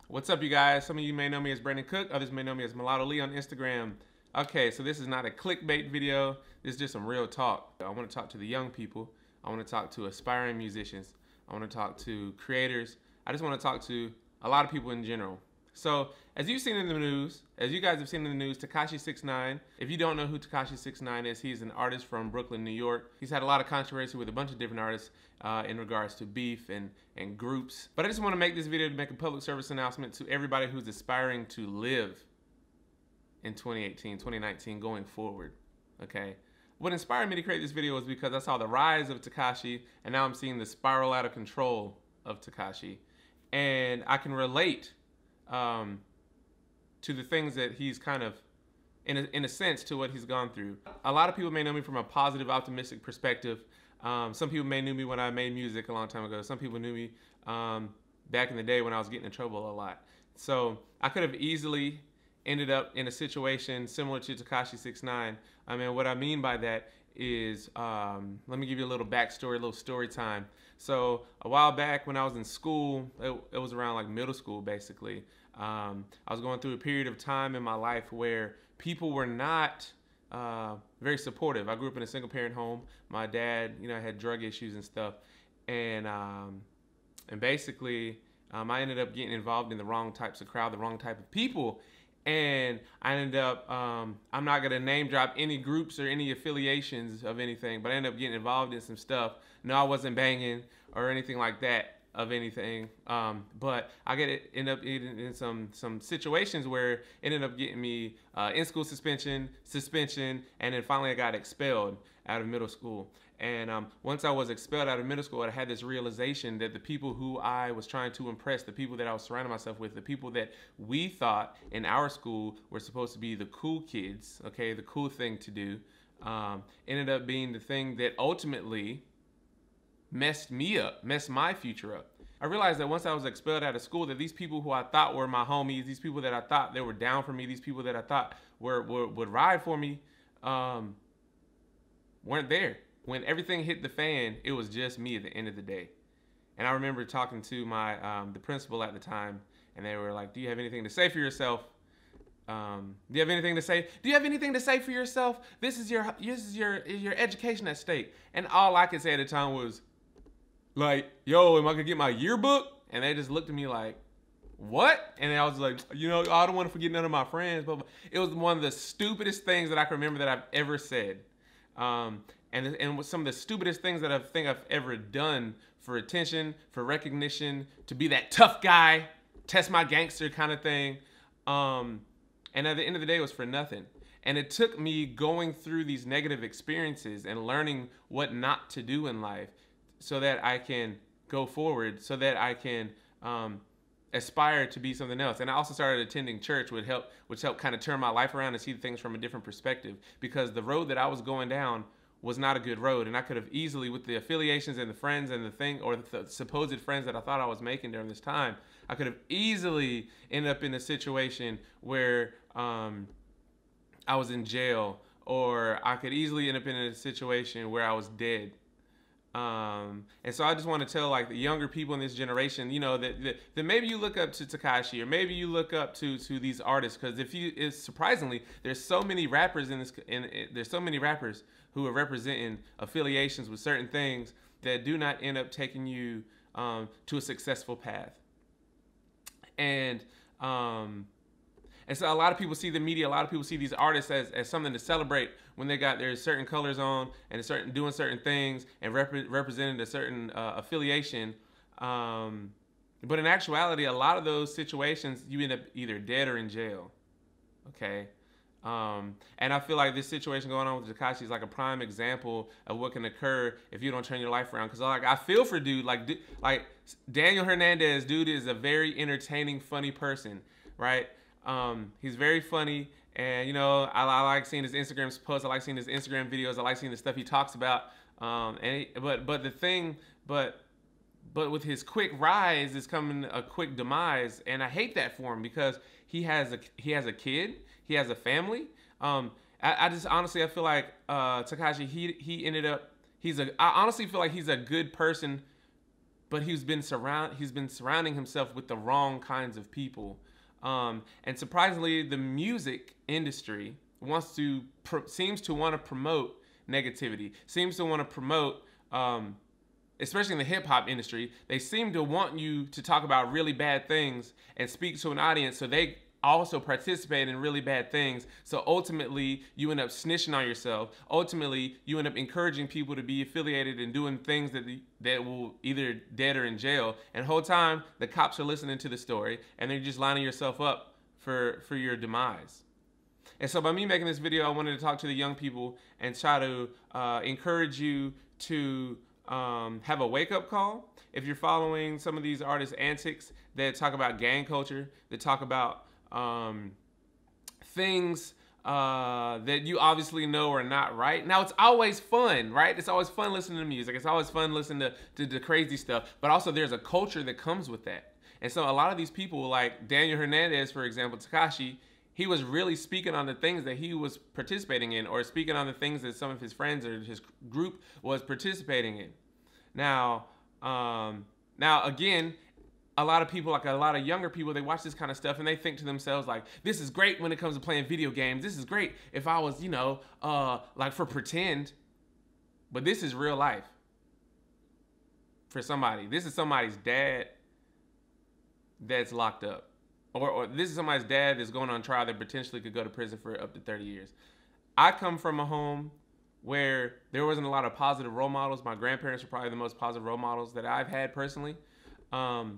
What's up, you guys? Some of you may know me as Brandon Cook, others may know me as Mulatto Lee on Instagram. Okay, so this is not a clickbait video. This is just some real talk. I want to talk to the young people. I want to talk to aspiring musicians. I want to talk to creators. I just want to talk to a lot of people in general. So, as you've seen in the news, as you guys have seen in the news, Tekashi 6ix9ine. If you don't know who Tekashi 6ix9ine is, he's an artist from Brooklyn, New York. He's had a lot of controversy with a bunch of different artists in regards to beef and groups. But I just want to make this video to make a public service announcement to everybody who's aspiring to live in 2018, 2019, going forward, okay? What inspired me to create this video was because I saw the rise of Tekashi, and now I'm seeing the spiral out of control of Tekashi. And I can relate to the things that he's kind of, in a sense, to what he's gone through. A lot of people may know me from a positive, optimistic perspective. Some people may knew me when I made music a long time ago. Some people knew me back in the day when I was getting in trouble a lot. So I could have easily ended up in a situation similar to Tekashi 6ix9ine. I mean, what I mean by that is, let me give you a little backstory, a little story time. So a while back when I was in school, it was around like middle school basically, I was going through a period of time in my life where people were not very supportive. I grew up in a single parent home. My dad, had drug issues and stuff. And basically, I ended up getting involved in the wrong types of crowd, the wrong type of people. And I ended up, I'm not going to name drop any groups or any affiliations of anything, but I ended up getting involved in some stuff. No, I wasn't banging or anything like that of anything. But I end up in some situations where it ended up getting me in-school suspension, and then finally I got expelled out of middle school. And once I was expelled out of middle school, I had this realization that the people who I was trying to impress, the people that I was surrounding myself with, the people that we thought in our school were supposed to be the cool kids, okay, the cool thing to do, ended up being the thing that ultimately messed me up, messed my future up. I realized that once I was expelled out of school, that these people who I thought were my homies, these people that I thought they were down for me, these people that I thought would ride for me, weren't there. When everything hit the fan, it was just me at the end of the day. And I remember talking to my the principal at the time, and they were like, "Do you have anything to say for yourself? Do you have anything to say? Do you have anything to say for yourself? This is your education at stake." And all I could say at the time was, like, "Yo, am I gonna get my yearbook?" And they just looked at me like, "What?" And I was like, I don't want to forget none of my friends, but it was one of the stupidest things that I can remember that I've ever said. And some of the stupidest things that I think I've ever done for attention, for recognition, to be that tough guy, test my gangster kind of thing. And at the end of the day, it was for nothing. And it took me going through these negative experiences and learning what not to do in life so that I can go forward, so that I can aspire to be something else. And I also started attending church, which helped kind of turn my life around and see things from a different perspective, because the road that I was going down was not a good road. And I could have easily, with the affiliations and the friends and the supposed friends that I thought I was making during this time, I could have easily ended up in a situation where I was in jail, or I could easily end up in a situation where I was dead. And so I just want to tell, like, the younger people in this generation, that maybe you look up to Tekashi, or maybe you look up to these artists, because surprisingly, there's so many rappers there's so many rappers who are representing affiliations with certain things that do not end up taking you to a successful path. And so a lot of people see the media, a lot of people see these artists as something to celebrate when they got their certain colors on and doing certain things and representing a certain affiliation. But in actuality, a lot of those situations, you end up either dead or in jail, okay? And I feel like this situation going on with Tekashi is like a prime example of what can occur if you don't turn your life around. Because I feel for dude, like Daniel Hernandez, dude is a very entertaining, funny person, right? He's very funny, and I like seeing his Instagram posts. I like seeing his Instagram videos. I like seeing the stuff he talks about. But with his quick rise is coming a quick demise, and I hate that for him, because he has a kid, he has a family. I just honestly, I feel like Tekashi, he ended up, I honestly feel like he's a good person but he's been surrounding himself with the wrong kinds of people. And surprisingly, the music industry seems to want to promote negativity, seems to want to promote, especially in the hip hop industry, they seem to want you to talk about really bad things and speak to an audience so they also participate in really bad things. So ultimately, you end up snitching on yourself. Ultimately, you end up encouraging people to be affiliated and doing things that will either dead or in jail. And the whole time, the cops are listening to the story, and they're just lining yourself up for your demise. And so by me making this video, I wanted to talk to the young people and try to encourage you to have a wake-up call. If you're following some of these artists' antics that talk about gang culture, that talk about things that you obviously know are not right. Now, it's always fun, right? It's always fun listening to music. It's always fun listening to the crazy stuff. But also, there's a culture that comes with that. And so a lot of these people, like Daniel Hernandez, for example, Tekashi, he was really speaking on the things that he was participating in, or speaking on the things that some of his friends or his group was participating in. Now again, a lot of people, like a lot of younger people, they watch this kind of stuff and they think to themselves like, this is great when it comes to playing video games. This is great if I was, like for pretend. But this is real life for somebody. This is somebody's dad that's locked up. Or this is somebody's dad that's going on trial that potentially could go to prison for up to 30 years. I come from a home where there wasn't a lot of positive role models. My grandparents were probably the most positive role models that I've had personally. And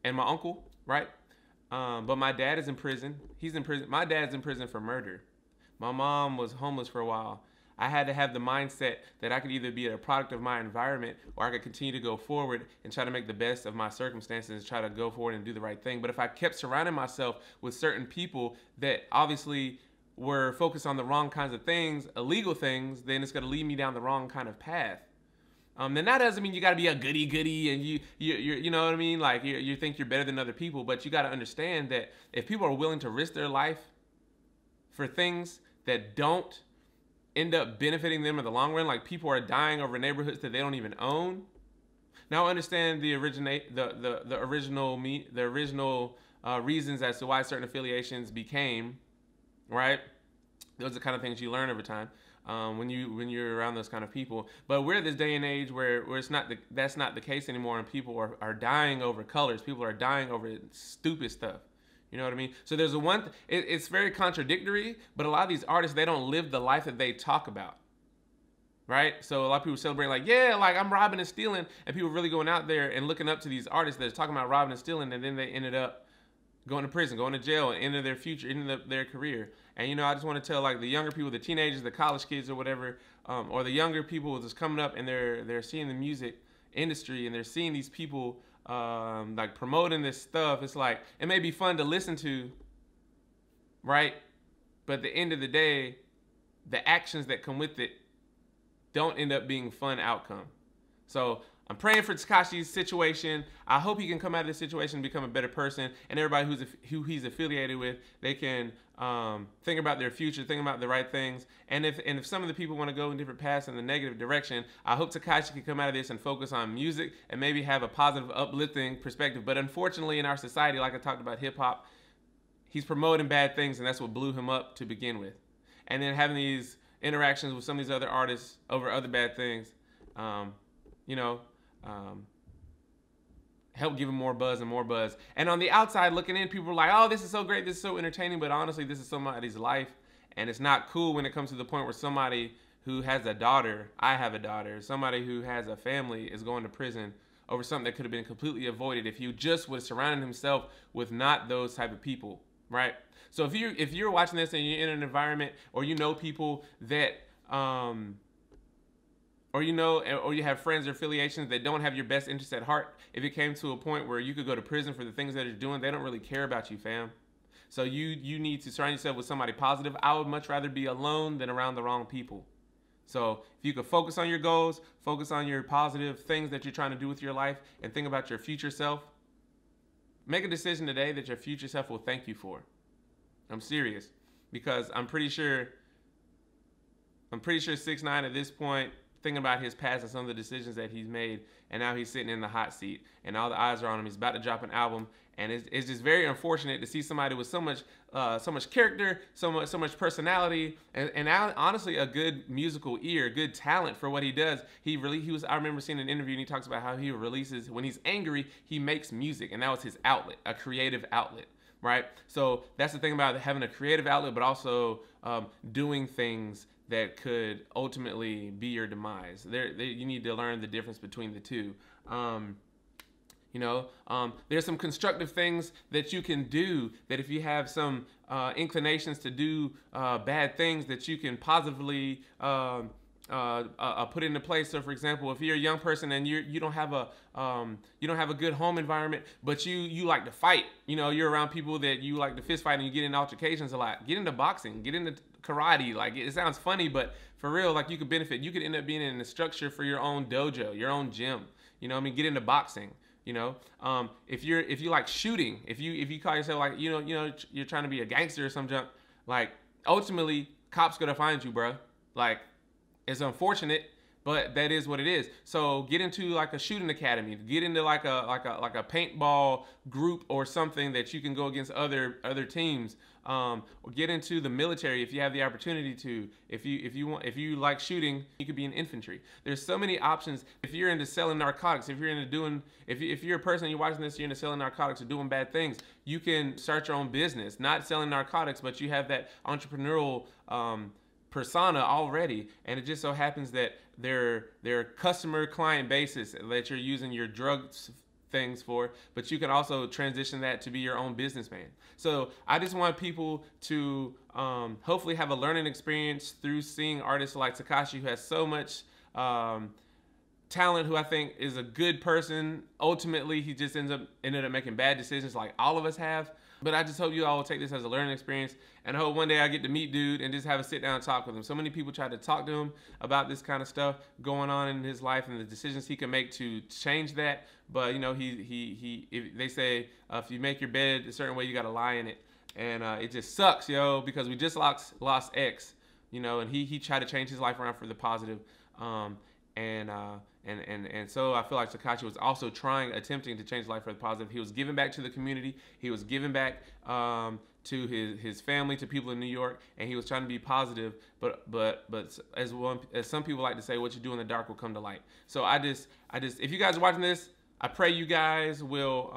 my uncle, right? But my dad is in prison. He's in prison. My dad's in prison for murder. My mom was homeless for a while. I had to have the mindset that I could either be a product of my environment or I could continue to go forward and try to make the best of my circumstances and try to go forward and do the right thing. But if I kept surrounding myself with certain people that obviously were focused on the wrong kinds of things, illegal things, then it's going to lead me down the wrong kind of path. Then that doesn't mean you got to be a goody and you know what I mean? Like you think you're better than other people, but you got to understand that if people are willing to risk their life for things that don't end up benefiting them in the long run, like people are dying over neighborhoods that they don't even own. Now I understand the original reasons as to why certain affiliations became, right? Those are the kind of things you learn over time when you're around those kind of people. But we're at this day and age where that's not the case anymore, and people are dying over colors. People are dying over stupid stuff. You know what I mean? So there's it's very contradictory, but a lot of these artists, they don't live the life that they talk about, right? So a lot of people celebrate like, yeah, like I'm robbing and stealing, and people really going out there and looking up to these artists that are talking about robbing and stealing, and then they ended up going to prison, going to jail, and ending their future, ending their career. And I just want to tell like the younger people, the teenagers, the college kids or whatever, or the younger people just coming up and they're seeing the music industry and they're seeing these people like promoting this stuff. It's like, it may be fun to listen to, right? But at the end of the day, the actions that come with it don't end up being fun outcome. So I'm praying for Tekashi's situation. I hope he can come out of this situation and become a better person. And everybody who he's affiliated with, they can think about their future, think about the right things. And if some of the people want to go in different paths in the negative direction, I hope Tekashi can come out of this and focus on music and maybe have a positive, uplifting perspective. But unfortunately, in our society, like I talked about hip hop, he's promoting bad things, and that's what blew him up to begin with. And then having these interactions with some of these other artists over other bad things, help give him more buzz and more buzz. And on the outside looking in, people are like, oh, this is so great, this is so entertaining, but honestly, this is somebody's life, and it's not cool when it comes to the point where somebody who has a daughter, I have a daughter, somebody who has a family is going to prison over something that could have been completely avoided if you just would have surrounded himself with not those type of people, right? So if you're watching this and you're in an environment, or you know people that or you have friends or affiliations that don't have your best interest at heart, if it came to a point where you could go to prison for the things that you're doing, they don't really care about you, fam. So you need to surround yourself with somebody positive. I would much rather be alone than around the wrong people. So if you could focus on your goals, focus on your positive things that you're trying to do with your life, and think about your future self, make a decision today that your future self will thank you for. I'm serious, because I'm pretty sure 6ix9ine at this point thinking about his past and some of the decisions that he's made, and now he's sitting in the hot seat, and all the eyes are on him. He's about to drop an album, and it's just very unfortunate to see somebody with so much character, so much personality, and honestly a good musical ear, good talent for what he does. I remember seeing an interview, and he talks about how he releases, when he's angry, he makes music, and that was his outlet, a creative outlet. Right? So that's the thing about having a creative outlet, but also doing things that could ultimately be your demise. You need to learn the difference between the two. There's some constructive things that you can do, that if you have some inclinations to do bad things, that you can positively put into place. So, for example, if you're a young person and you don't have a good home environment, but you like to fight, you're around people that you like to fist fight and you get in altercations a lot. Get into boxing, get into karate. Like, it sounds funny, but for real, like, you could benefit. You could end up being in the structure for your own dojo, your own gym. Get into boxing. If you like shooting, if you call yourself like you're trying to be a gangster or some junk, like, ultimately cops gonna find you, bro. Like, it's unfortunate, but that is what it is. So get into like a shooting academy, get into like a paintball group or something that you can go against other teams. Or get into the military if you have the opportunity to. If you like shooting, you could be in infantry. There's so many options. If you're into selling narcotics, if you're a person, you're watching this, you're into selling narcotics or doing bad things, you can start your own business, not selling narcotics, but you have that entrepreneurial persona already, and it just so happens that their customer client basis that you're using your drugs things for, but you can also transition that to be your own businessman. So I just want people to hopefully have a learning experience through seeing artists like Tekashi, who has so much talent, who I think is a good person. Ultimately, he just ended up making bad decisions like all of us have. But I just hope you all will take this as a learning experience, and I hope one day I get to meet dude and just have a sit down and talk with him. So many people try to talk to him about this kind of stuff going on in his life and the decisions he can make to change that. But they say if you make your bed a certain way, you got to lie in it, and it just sucks, because we just lost X, and he tried to change his life around for the positive. And so I feel like Tekashi was also attempting to change life for the positive. He was giving back to the community. He was giving back to his family, to people in New York, and he was trying to be positive. But as some people like to say, what you do in the dark will come to light. So I just, if you guys are watching this, I pray you guys will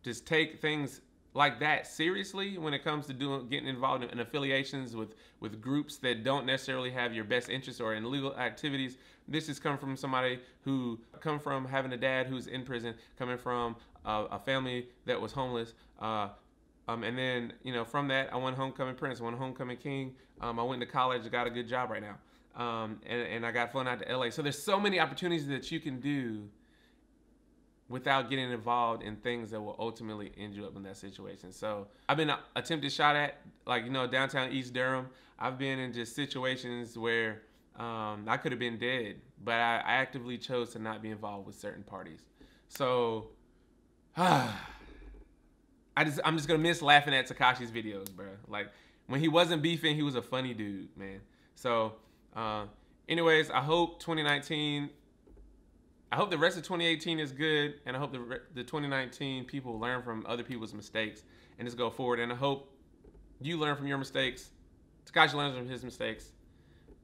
just take things like that seriously when it comes to getting involved in affiliations with groups that don't necessarily have your best interests or in illegal activities. This is coming from somebody who come from having a dad who's in prison, coming from a family that was homeless, and then from that I went homecoming prince, I went homecoming king. I went to college, I got a good job right now, and I got flown out to LA. So there's so many opportunities that you can do without getting involved in things that will ultimately end you up in that situation. So I've been attempted shot at, like, downtown East Durham. I've been in just situations where I could have been dead, but I actively chose to not be involved with certain parties. So I'm just gonna miss laughing at Tekashi's videos, bro. Like, when he wasn't beefing, he was a funny dude, man. So anyways, I hope 2019, I hope the rest of 2018 is good, and I hope the 2019 people learn from other people's mistakes and just go forward. And I hope you learn from your mistakes, Tekashi learns from his mistakes,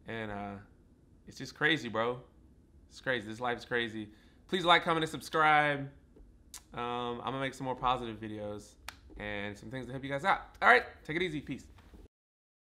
and it's just crazy, bro. It's crazy. This life is crazy. Please like, comment, and subscribe. I'm gonna make some more positive videos and some things to help you guys out. All right, take it easy. Peace.